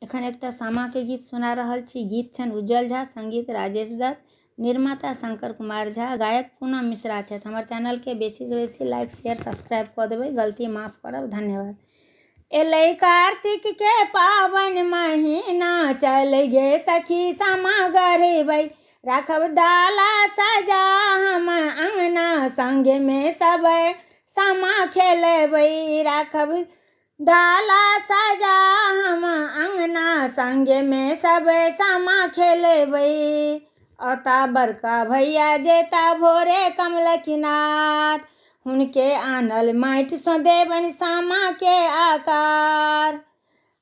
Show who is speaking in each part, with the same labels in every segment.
Speaker 1: एखन एकटा सामा के गीत सुना रहल छी। गीत छन उज्जवल झा, संगीत राजेश दत्त, निर्माता शंकर कुमार झा, गायक पूनम मिश्रा छथि। हमर चैनल के बेसी से बेसी लाइक शेयर सब्सक्राइब कऽ देबै, गलती माफ करब, धन्यवाद। एलै कार्तिक के पावन महीना, चल गे सखी सामा गढ़बै, राखब डाला सजा हम अंगना, संगे में सब सामा खेलबै, राखब डाला सजा हम अंगना, संगे में सब सामा खेलबै। अता बड़का भैया जेता भोरे कमल किनार, हुनके आनल माटि सँ देबनि सामा के आकार।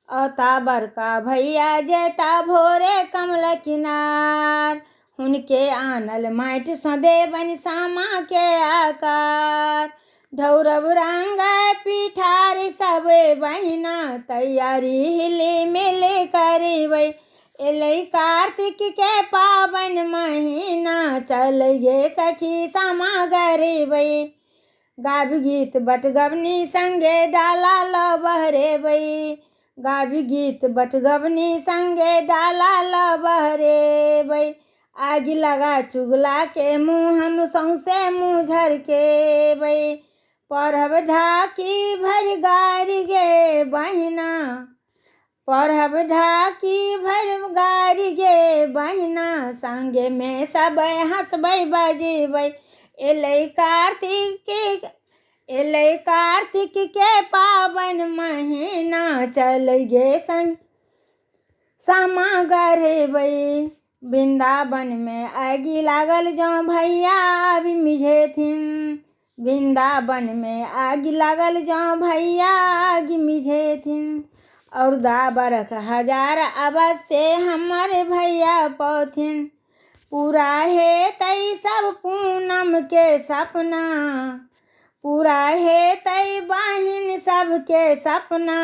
Speaker 1: अता बड़का भैया जेता भोरे कमल किनार, हुनके आनल माटि सँ देबनि सामा के आकार। ढौरब रंग पिठारी सब बहिना, तैयारी हिली मिली करबै, एलै कार्तिक के पावन महीना, चल गे सखी सामा गढ़बै। गाबि गीत बटगबनी संगे डाला ल बहरेबै, गाबि गीत बटगबनी संगे डाला ल बहरेबै। आगि लगा चुगला के मुँह हम सौंसे मुँह झरकेबै, पढ़ब ढाकी भरि गाड़ी गे बहिना, पढ़ब ढाकी भरि गाड़ी गे बहिना, संगे में सब हंसबै बजबै, एलै कार्तिक के पावन महीना, चल गे संग सामा गढ़बै। वृंदावन में आगि लागल जँ भैया आबि मिझेथिन, वृंदावन में आगि लागल जँ भैया आगि मिझेथिन, औरदा बरख हजार अवश्य हमर भैया पौथिन, पूरा हेतै सब पूनम के सपना, पूरा हेतै बहिन सबके सपना,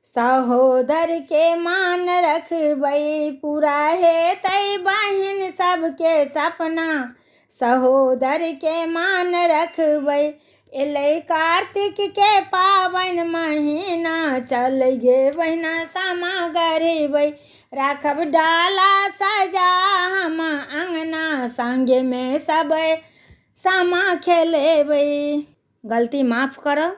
Speaker 1: सहोदर के मान रखबै, पूरा हेतै बहिन सबके सपना, सहोदर के मान रखबै। एलै कार्तिक के पावन महीना, चल गे बहिना सामा गढ़बै, राखब डाला सजा हम अंगना, संगे में सब सामा खेलबै। गलती माफ करब।